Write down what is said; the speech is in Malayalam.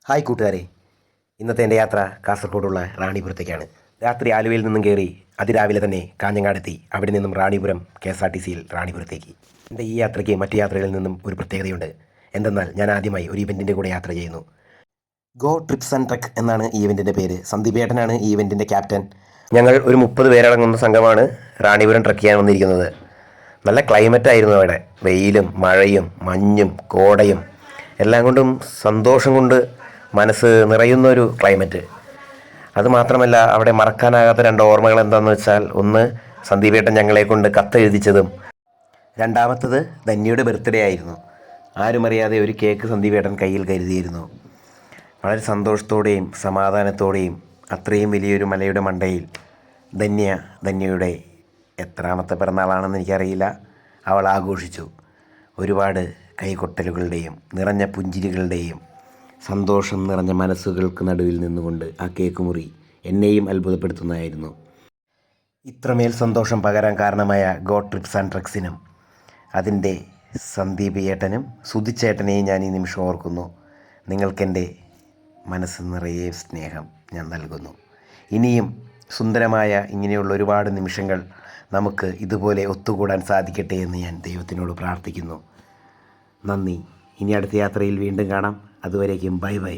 ഹായ് കൂട്ടുകാരെ, ഇന്നത്തെ എൻ്റെ യാത്ര കാസർഗോഡുള്ള റാണിപുരത്തേക്കാണ്. രാത്രി ആലുവയിൽ നിന്നും കയറി അതിരാവിലെ തന്നെ കാഞ്ഞങ്ങാടെത്തി അവിടെ നിന്നും റാണിപുരം KSRTCയിൽ റാണിപുരത്തേക്ക്. എൻ്റെ ഈ യാത്രയ്ക്ക് മറ്റു യാത്രകളിൽ നിന്നും ഒരു പ്രത്യേകതയുണ്ട്. എന്തെന്നാൽ ഞാൻ ആദ്യമായി ഒരു ഇവൻറ്റിൻ്റെ കൂടെ യാത്ര ചെയ്യുന്നു. ഗോ ട്രിപ്സ് ആൻഡ് ട്രക്ക് എന്നാണ് ഈ ഇവൻറ്റിൻ്റെ പേര്. സന്ദീപേട്ടനാണ് ഈ ഇവൻറ്റിൻ്റെ ക്യാപ്റ്റൻ. ഞങ്ങൾ ഒരു 30 പേരടങ്ങുന്ന സംഘമാണ് റാണിപുരം ട്രക്ക് ചെയ്യാൻ വന്നിരിക്കുന്നത്. നല്ല ക്ലൈമറ്റായിരുന്നു അവിടെ. വെയിലും മഴയും മഞ്ഞും കോടയും എല്ലാം കൊണ്ടും സന്തോഷം കൊണ്ട് മനസ്സ് നിറയുന്നൊരു ക്ലൈമറ്റ്. അതുമാത്രമല്ല, അവിടെ മറക്കാനാകാത്ത 2 ഓർമ്മകൾ എന്താണെന്ന് വെച്ചാൽ, ഒന്ന് സന്ദീപേട്ടൻ ഞങ്ങളെ കൊണ്ട് കത്തെഴുതിച്ചതും, രണ്ടാമത്തത് ധന്യയുടെ ബർത്ത്ഡേ ആയിരുന്നു. ആരും അറിയാതെ ഒരു കേക്ക് സന്ദീപേട്ടൻ കയ്യിൽ കരുതിയിരുന്നു. വളരെ സന്തോഷത്തോടെയും സമാധാനത്തോടെയും അത്രയും വലിയൊരു മലയുടെ മണ്ടയിൽ ധന്യയുടെ എത്രാമത്തെ പിറന്നാളാണെന്ന് എനിക്കറിയില്ല, അവൾ ആഘോഷിച്ചു. ഒരുപാട് കൈകൊട്ടലുകളുടെയും നിറഞ്ഞ പുഞ്ചിരികളുടെയും സന്തോഷം നിറഞ്ഞ മനസ്സുകൾക്ക് നടുവിൽ നിന്നുകൊണ്ട് ആ കേക്ക് മുറി എന്നെയും അത്ഭുതപ്പെടുത്തുന്നതായിരുന്നു. ഇത്രമേൽ സന്തോഷം പകരാൻ കാരണമായ ഗോ ട്രിപ്സ് ആൻഡ് ട്രക്സിനും അതിൻ്റെ സന്ദീപ് ഏട്ടനും സുധിച്ചേട്ടനെയും ഞാൻ ഈ നിമിഷം ഓർക്കുന്നു. നിങ്ങൾക്കെൻ്റെ മനസ്സ് നിറയെ സ്നേഹം ഞാൻ നൽകുന്നു. ഇനിയും സുന്ദരമായ ഇങ്ങനെയുള്ള ഒരുപാട് നിമിഷങ്ങൾ നമുക്ക് ഇതുപോലെ ഒത്തുകൂടാൻ സാധിക്കട്ടെ എന്ന് ഞാൻ ദൈവത്തിനോട് പ്രാർത്ഥിക്കുന്നു. നന്ദി. ഇനി അടുത്ത യാത്രയിൽ വീണ്ടും കാണാം. അതുവരേക്കും ബൈ ബൈ.